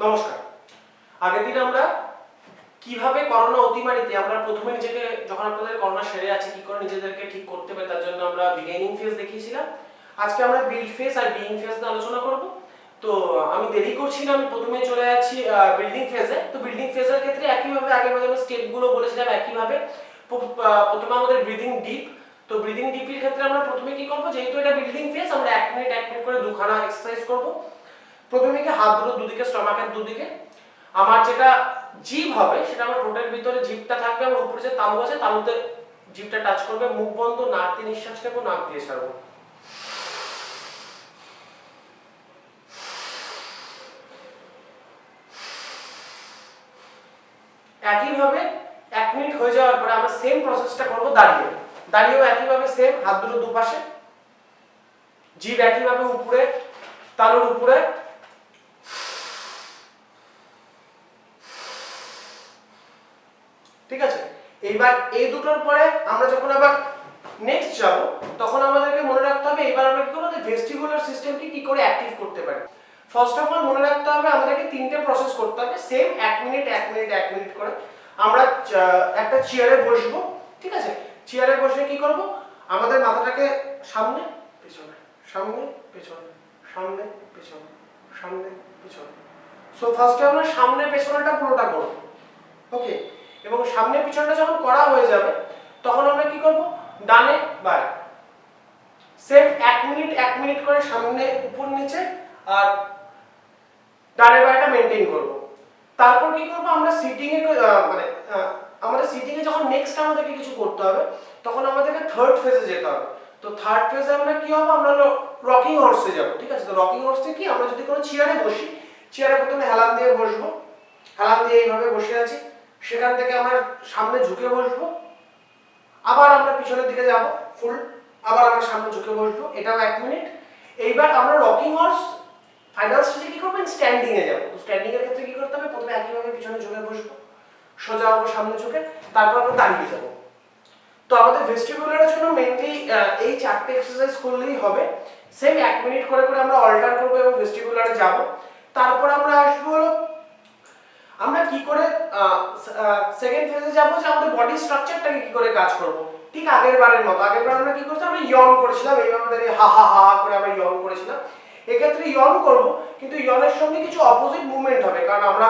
নমস্কার। আগের দিন আমরা কিভাবে করোনা অতিমারিতে আমরা প্রথমে নিজেকে যখন আপনাদের করোনা সেরে আছে কি করে নিজেদেরকে ঠিক করতে হবে তার জন্য আমরা বিগিনিং ফেজ দেখিয়েছিলাম। আজকে আমরা বিল্ড ফেজ আর বিইং ফেজ নিয়ে আলোচনা করব। তো আমি দেরি করছি না, আমি প্রথমে চলে যাচ্ছি বিল্ডিং ফেজে। তো বিল্ডিং ফেজের ক্ষেত্রে একইভাবে আগের যে স্টেপগুলো বলেছিলাম একইভাবে প্রথমে আমাদের ব্রিদিং ডিপ। তো ব্রিদিং ডিপের ক্ষেত্রে আমরা প্রথমে কি করব, যেহেতু এটা বিল্ডিং ফেজ আমরা 1 মিনিট করে দুখানা এক্সারসাইজ করব। প্রথমে কি হাত দুটো দুদিকে, স্টমাকের দুদিকে। আমার যেটা জিভ হবে সেটা আমার ঠোঁটের ভিতরে জিভটা থাকবে, আমার উপরে যে তালু আছে তালুতে জিভটা টাচ করবে, মুখ বন্ধ, নাক দিয়ে নিঃশ্বাস নেবো, নাক দিয়ে ছাড়বো। একইভাবে 1 মিনিট হয়ে যাওয়ার পরে আমরা সেম প্রসেসটা করব দাঁড়িয়ে। দাঁড়িয়েও একইভাবে সেম, হাত দুটো দুপাশে, জিভ একইভাবে উপরে, তালুর উপরে। ঠিক আছে, এইবার এই দুটোর পরে আমরা যখন আবার নেক্সট যাব তখন আমাদেরকে মনে রাখতে হবে এইবার আমরা কি করব, ভেস্টিবুলার সিস্টেমকে কি করে অ্যাক্টিভ করতে পারি। ফার্স্ট অফ অল মনে রাখতে হবে আমাদেরকে তিনটে প্রসেস করতে হবে সেম 1 মিনিট 1 মিনিট 1 মিনিট করে। আমরা একটা চেয়ারে বসবো। ঠিক আছে, চেয়ারে বসে কি করব, আমাদের মাথাটাকে সামনে পেছনে, সামনে পেছনে, সামনে পেছনে, সামনে পেছনে। সো ফার্স্টে আমরা সামনে পেছনেটা পুরোটা করব। ওকে, এবং সামনে পিছনটা যখন করা হয়ে যাবে তখন আমরা কি করব, ডানে বাঁয়ে সেম 1 মিনিট 1 মিনিট করে সামনে উপর নিচে আর ডানে বাঁয়েটা মেইনটেইন করব। তারপর কি করব, আমরা সিটিং এ মানে আমাদের সিটিং এ যখন নেক্সট আমাদেরকে কিছু করতে হবে তখন আমাদেরকে থার্ড ফেজে যেতে হবে। তো থার্ড ফেজে আমরা কি হবে, আমরা রকিং হর্সে যাব। ঠিক আছে, তো রকিং হর্সে কি, আমরা যদি কোনো চেয়ারে বসি, চেয়ারে প্রথমে হেলান দিয়ে বসবো, হেলান দিয়ে এইভাবে বসে আছি, সেখান থেকে আমরা সামনে ঝুঁকে বসবো, আবার আমরা পিছনের দিকে যাব ফুল, আবার আমরা সামনে ঝুঁকে বসবো, এটাও 1 মিনিট। এইবার আমরা রকিং হর্স ফাইনাল স্টেজে কি করবেন, স্ট্যান্ডিং এ যাব। তো স্ট্যান্ডিং এর ক্ষেত্রে কি করতে হবে, প্রথমে একইভাবে পিছনে ঝুঁকে বসবো, সোজা হবো সামনে ঝুঁকে, তারপর আমরা দাঁড়িয়ে যাব। তো আমাদের ভেস্টিবুলারের জন্য মেইনলি এই চারটে এক্সারসাইজ করলেই হবে। সেম 1 মিনিট করে করে আমরা অল্টার করব এবং ভেস্টিবুলারে যাব। তারপর আমরা আসবো হলো আমরা কি করে সেকেন্ড ফেজে যাব, যে আমাদের বডি স্ট্রাকচারটাকে কি করে কাজ করব। ঠিক আগের বারের মতো, আগের বার আমরা কি করেছিলাম, আমরা ইয়ন করেছিলাম, এইভাবে দাঁড়িয়ে হা হা হা করে আমরা ইয়ন করেছিলাম। এক্ষেত্রে ইয়ন করব, কিন্তু ইয়নের সঙ্গে কিছু অপোজিট মুভমেন্ট হবে, কারণ আমরা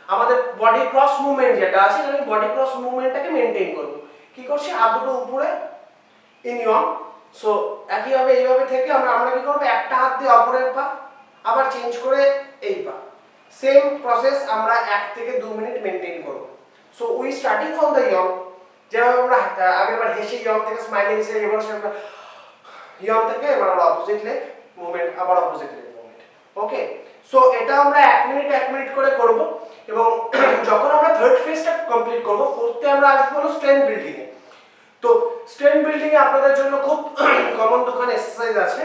আমাদের বডি ক্রস মুভমেন্ট যেটা আছে আমি বডি ক্রস মুভমেন্টটাকে মেইনটেইন করব। কি করছি, হাত দুটো উপরে ইন ইয়ন। সো একইভাবে এইভাবে থেকে আমরা কি করব, একটা হাত দিয়ে অপরের পা, আবার চেঞ্জ করে এই পা, সেম প্রসেস আমরা 1 থেকে 2 মিনিট মেইনটেইন করব। So we starting from the yawn, যেভাবে আমরা আগেরবার হেসে ইয়ন থেকে স্মাইলিং এসে এবার আমরা ইয়ন থেকে এবার আমরা অপোজিট লেগ মুভমেন্ট, আবার অপোজিট লেগ মুভমেন্ট। ওকে, সো এটা আমরা 1 মিনিট 1 মিনিট করে করব। এবং যখন আমরা থার্ড ফেজটা কমপ্লিট করব, ফোর্থে আমরা আসবো হলো স্ট্রেংথ বিল্ডিং এ। তো স্ট্রেংথ বিল্ডিং এ আপনাদের জন্য খুব কমন দুখানা এক্সারসাইজ আছে।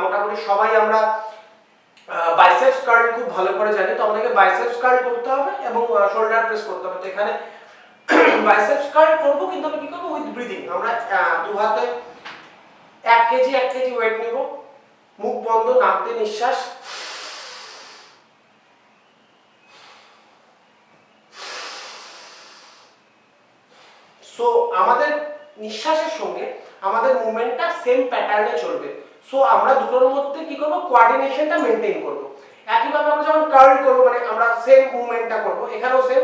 মোটামুটি সবাই আমরা বাইসেপস কার্ল খুব ভালো করে জানি, তো আমাদেরকে বাইসেপস কার্ল করতে হবে এবং শোল্ডার প্রেস করতে হবে। তো এখানে বাইসেপস কার্ল করব, কিন্তু আমি কি করব, উইথ ব্রিদিং। আমরা দু হাতে 1 কেজি ওয়েট নিব, মুখ বন্ধ, নাক দিয়ে নিঃশ্বাস, সো আমাদের নিঃশ্বাসের সঙ্গে আমাদের মুভমেন্টটা সেম প্যাটার্নে চলবে। সো আমরা দুটোর মধ্যে কি করব, কোঅর্ডিনেশনটা মেইনটেইন করব। একইভাবে আমরা যখন কার্ল করব, মানে আমরা সেম মুভমেন্টটা করব, এখানেও সেম।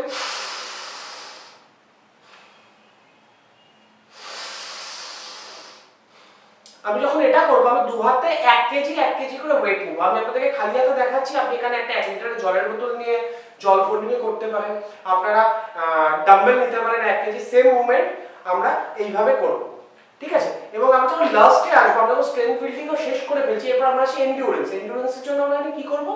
আমি যখন এটা করব, আমি দু হাতে 1 কেজি করে ওয়েট নিব। আমি আপনাদেরকে খালি হাতে দেখাচ্ছি, আপনি এখানে একটা 1 লিটারের জলের বোতল নিয়ে জল কন্টিনিউ করতে পারেন, আপনারা ডাম্বেল নিতে পারেন 1 কেজি। সেম মুভমেন্ট আমরা এইভাবে করব। ঠিক আছে, এবং আমরা যখন লাস্টে আসবো, আমরা যখন স্ট্রেংথ বিল্ডিংও শেষ করে ফেলছি, এরপর আমরা আসি এন্ডিউরেন্স। এন্ডিউরেন্সের জন্য আমরা কি করব,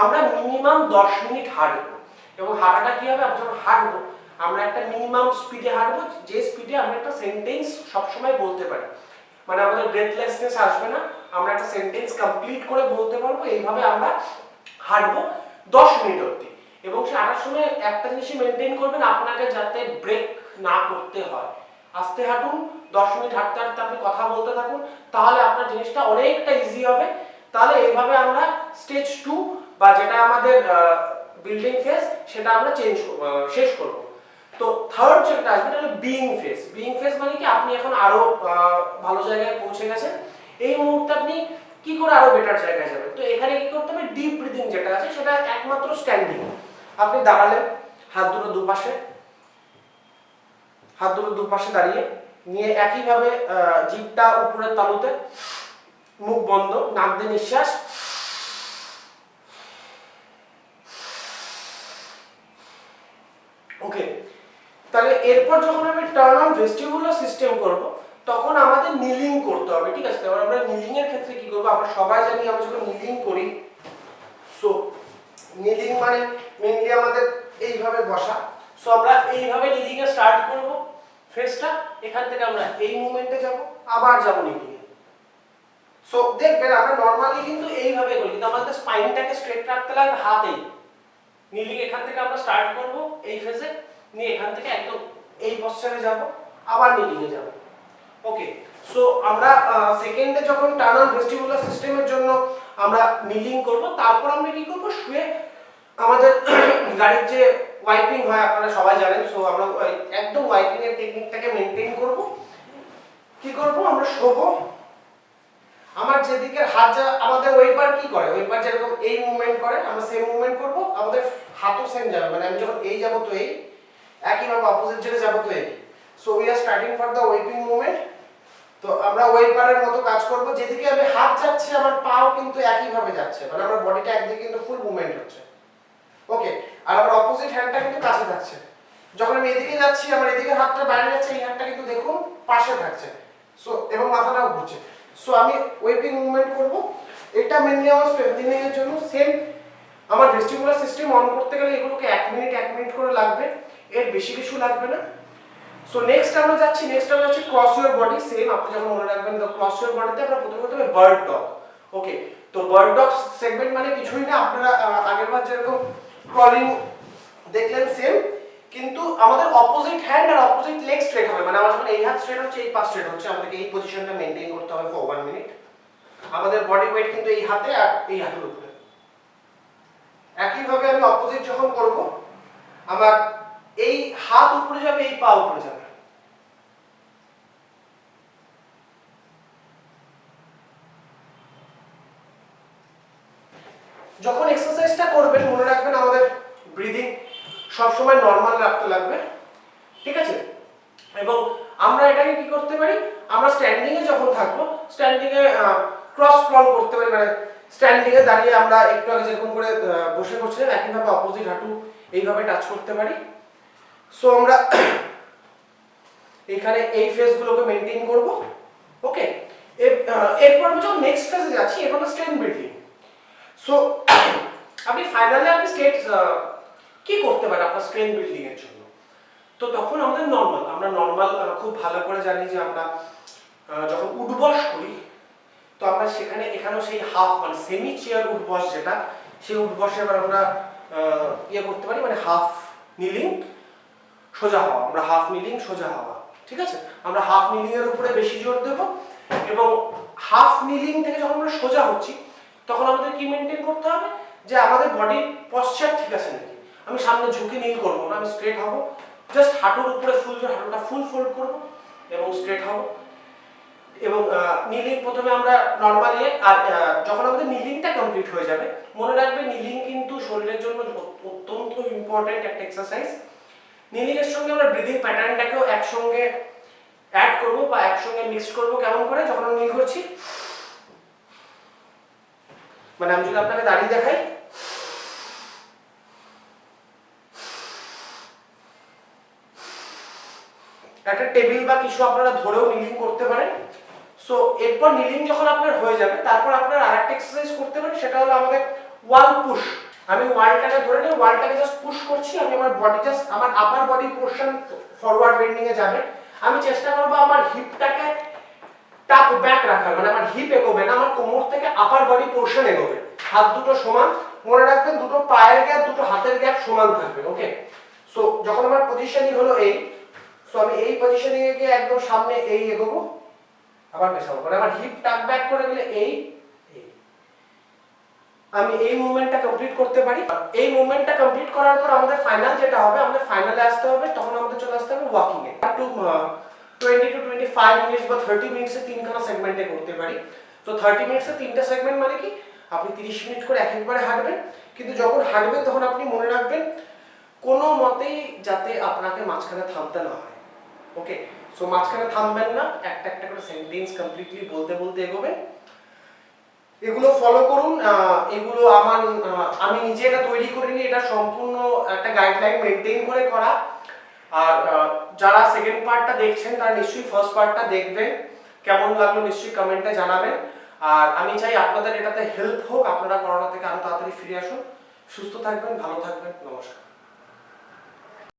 আমরা মিনিমাম 10 মিনিট হাঁটবো। এবং হাঁটাটা কি হবে, আমরা যখন হাঁটবো আমরা একটা মিনিমাম স্পিডে হাঁটবো, যে স্পিডে আমরা একটা সেন্টেন্স সবসময় বলতে পারি, মানে আমাদের ব্রেথলেসনেস আসবে না, আমরা একটা সেন্টেন্স কমপ্লিট করে বলতে পারবো। এইভাবে আমরা হাঁটবো 10 মিনিট অবধি। এবং সে হাঁটার সময় একটা জিনিসই মেইনটেইন করবেন, আপনাকে যাতে ব্রেক না করতে হয়। আস্তে হাঁটুন, 10 মিনিট হাঁটতে হাঁটতে আপনি কথা বলতে থাকুন, তাহলে আপনার জিনিসটা অনেকটা ইজি হবে। তাহলে এইভাবে আমরা স্টেজ 2 বা যেটা আমাদের বিল্ডিং ফেজ সেটা আমরা শেষ করব। তো থার্ড যেটা আসবে এটা হলো বিইং ফেজ। বিইং ফেজ মানে কি আপনি এখন আরো ভালো জায়গায় পৌঁছে গেছেন, এই মুহূর্তে আপনি কি করে আরো বেটার জায়গায় যাবেন। তো এখানে কি করতে হবে, ডিপ ব্রিদিং যেটা আছে সেটা একমাত্র স্ট্যান্ডিং। আপনি দাঁড়ালেন, হাত দুটো দুপাশে দাঁড়িয়ে নিয়ে একইভাবে জিভটা উপরের তালুতে, মুখ বন্ধ, নাক দিয়ে নিঃশ্বাস, ওকে। তাহলে এরপর যখন আমি টার্ন অন ভেস্টিবুলার সিস্টেম করব তখন আমাদের নিলিং করতে হবে, ঠিক আছে। এবার আমরা নিলিং এর ক্ষেত্রে কি করব, আমরা সবাই জানি আমরা যখন নিলিং করি, সো নিলিং মানে মেইনলি আমাদের এইভাবে বসা। সো আমরা এইভাবে নিলিং এ স্টার্ট করব ফেসটা, এখান থেকে আমরা এই মুভমেন্টে যাব, আবার যাব নিলিং এ। সো দেখবেন আমরা নরমালি কিন্তু এইভাবে করি, কিন্তু আমাদের স্পাইনটাকে স্ট্রেট রাখতে লাগবে হাতেই। নিলিং এখান থেকে আমরা স্টার্ট করব এই ফেজে, নিয়ে এখান থেকে একদম এই পশ্চারে যাব, আবার নিলিং এ যাব, ওকে। সো আমরা সেকেন্ডে যখন টার্ন অন ভেস্টিবুলার সিস্টেমের জন্য আমরা নিলিং করব, তারপর আমরা কি করব, শুয়ে আমাদের গাড়ির যে ওয়াইপিং হয় আপনারা সবাই জানেন, সো আমরা একদম ওয়াইপিং এর টেকনিকটাকে মেইনটেইন করব। কি করব, আমরা শোবো, আমার যেদিকে হাত আমাদের ওয়েপার কি করে, ওয়েপার যেরকম এই মুভমেন্ট করে আমরা সেম মুভমেন্ট করব, আমাদের হাতও সেম যাবে, মানে আমি যখন এই যাব তো এই, একইভাবে অপোজিট দিকে যাব তো এই। So we are starting for the weeping movement. তো আমরা ওয়েপারের মতো কাজ করব, যেদিকে আমি হাত যাচ্ছে আমার পাও কিন্তু একইভাবে যাচ্ছে, মানে আমার বডিটা একদিকে কিন্তু ফুল মুভমেন্ট হচ্ছে, ওকে। আর আমার অপোজিট হ্যান্ডটা কিন্তু কাছে থাকছে। যখন আমি এদিকে যাচ্ছি আমার এদিকে হাতটা বাইরে যাচ্ছে, এই হাতটা কিন্তু দেখুন পাশে থাকছে, সো এবং মাথাটাও ঘুরছে। সো আমি ওয়েপিং মুভমেন্ট করব, এটা মেইনলি আমার স্ট্রেংথেনিং এর জন্য। সেম আমার ভেস্টিবুলার সিস্টেম অন করতে গেলে এগুলোকে 1 মিনিট করে লাগবে, এর বেশি কিছু লাগবে না। সো নেক্সট আমরা যাচ্ছি ক্রস ইওর বডি। সেম আপনি যখন মনে রাখবেন তো ক্রস ইওর বডিতে আমরা প্রথমে করতে হবে বার্ড ডগ, ওকে। তো বার্ড ডগ সেগমেন্ট মানে কিছুই না, আপনারা আগেরবার যেরকম ক্রলিং দেখলেন সেম, কিন্তু আমাদের অপোজিট হ্যান্ড আর অপোজিট লেগ স্ট্রেট হবে, মানে আমার যখন এই হাত স্ট্রেট হচ্ছে এই পা স্ট্রেট হচ্ছে, আমাদেরকে এই পজিশনটা মেইনটেইন করতে হবে ফর 1 মিনিট। আমাদের বডি ওয়েট কিন্তু এই হাতে আর এই হাতের উপরে। একইভাবে আমি অপোজিট যখন করব আমার এই হাত উপরে যাবে, এই পা উপরে যাবে। যখন এক্সারসাইজটা করবেন মনে রাখবেন আমাদের ব্রিদিং সব সময় নরমাল রাখতে লাগবে, ঠিক আছে। এবং আমরা এটাকে কি করতে পারি, আমরা স্ট্যান্ডিং এ যখন থাকবো স্ট্যান্ডিং এ ক্রস ক্রল করতে পারি, মানে স্ট্যান্ডিং এ দাঁড়িয়ে আমরা একটু আগে যেরকম করে বসে করছিলাম একইভাবে অপোজিট হাঁটু এইভাবে টাচ করতে পারি। সো আমরা এখানে এই ফেজগুলোকে মেইনটেইন করব, ওকে। এরপর যখন নেক্সট ফেজে যাচ্ছি এটা হলো স্ট্রেংথ বিল্ডিং। সো আপনি ফাইনালি আপনি কি করতে পারেন আপনার স্ট্রেংথ বিল্ডিং এর জন্য। তো তখন আমরা নরমাল খুব ভালো করে জানি যে আমরা যখন উঠবস করি তো আমরা এখানেও সেই হাফ মানে সেমি চেয়ার উঠবস যেটা, সেই উঠবসে এবার আমরা ইয়ে করতে পারি, মানে হাফ নিলিং সোজা হওয়া, আমরা হাফ নিলিং সোজা হওয়া, ঠিক আছে। আমরা হাফ নিলিং এর উপরে বেশি জোর দেব, এবং হাফ নিলিং থেকে যখন আমরা সোজা হচ্ছি তখন আমাদের কি মেইনটেইন করতে হবে, যে আমাদের বডির পশ্চার ঠিক আছে নাকি। আমি সামনে ঝুঁকে নীল করবো না, আমি স্ট্রেট হব, জাস্ট হাঁটুর উপরে হাঁটুটা ফুল ফোল্ড করব এবং স্ট্রেট হব। এবং নিলিং প্রথমে আমরা নরমালি, আর যখন আমাদের নিলিংটা কমপ্লিট হয়ে যাবে মনে রাখবে নিলিং কিন্তু শরীরের জন্য অত্যন্ত ইম্পর্টেন্ট একটা এক্সারসাইজ। নিলিং এর সঙ্গে আমরা ব্রিদিং প্যাটার্নটাকেও একসঙ্গে অ্যাড করব বা একসঙ্গে মিক্স করব। কেমন করে, যখন আমি নীল করছি, মানে আমি যদি আপনাকে দাঁড়িয়ে দেখাই, একটা টেবিল বা কিছু আপনারা ধরেও নিলিং করতে পারেন। সো এরপর নিলিং যখন আপনার হয়ে যাবে তারপর আপনারা আরেকটা এক্সারসাইজ করতে পারেন, সেটা হলো আমাদের ওয়াল পুশ। আমি ওয়ালটাকে ধরে নিয়ে ওয়ালটাকে জাস্ট পুশ করছি, আমি আমার বডি জাস্ট আমার upper body portion forward bending এ যাবে। আমি চেষ্টা করব আমার হিপটাকে টাপ ব্যাক রাখার, মানে আমার হিপ এগোবে না, আমার কোমর থেকে আপার বডি পোরশন এগোবে। হাত দুটো সমান, মনে রাখবেন দুটো পায়ের গ্যাপ দুটো হাতের গ্যাপ সমান থাকবে, ওকে। সো যখন আমার পজিশনিং হলো এই, সো আমি এই পজিশনিং এ গিয়ে একদম সামনে এই এগোবো, আবার পেছাবো, মানে আমার হিপ টাক ব্যাক করে গেলে এই, এই। সো যখন আমার পজিশনিং হলো এই, আমি এই পজিশনে গিয়ে একদম সামনে এই এগোবো, আবার পেছাবো, মানে আমার হিপ টাক ব্যাক করে গেলে এই, এই। সো আমি এই মুভমেন্টটা কমপ্লিট করতে পারি। এই মুভমেন্টটা কমপ্লিট করার পর আমাদের ফাইনাল যেটা হবে, আমাদের ফাইনালে আসতে হবে, তখন আমাদের চলে আসতে হবে ওয়াকিং এ। টু 20 to 25 মিনিটস বা 30 মিনিটসে তিনখানা সেগমেন্টে করতে পারি। তো 30 মিনিটসে তিনটা সেগমেন্ট মানে কি, আপনি 30 মিনিট করে এক একবারে হাঁটবেন, কিন্তু যখন হাঁটবেন তখন আপনি মনে রাখবেন কোনো মতেই যাতে আপনাকে মাঝখানে থামতে না হয়। ওকে, সো মাঝখানে থামবেন না, একটা একটা করে সেন্টেন্স কমপ্লিটলি বলতে বলতে এগোবেন। এগুলো ফলো করুন। এগুলো আমি নিজে এটা তৈরি করিনি, এটা সম্পূর্ণ একটা গাইডলাইন মেনটেন করে করা। আর যারা সেকেন্ড পার্টটা দেখছেন তারা নিশ্চয়ই ফার্স্ট পার্টটা দেখবেন, কেমন লাগলো নিশ্চয়ই কমেন্টে জানাবেন। আর আমি চাই আপনাদের এটাতে হেল্প হোক, আপনারা করোনা থেকে আরো তাড়াতাড়ি ফিরে আসুন। সুস্থ থাকবেন, ভালো থাকবেন, নমস্কার।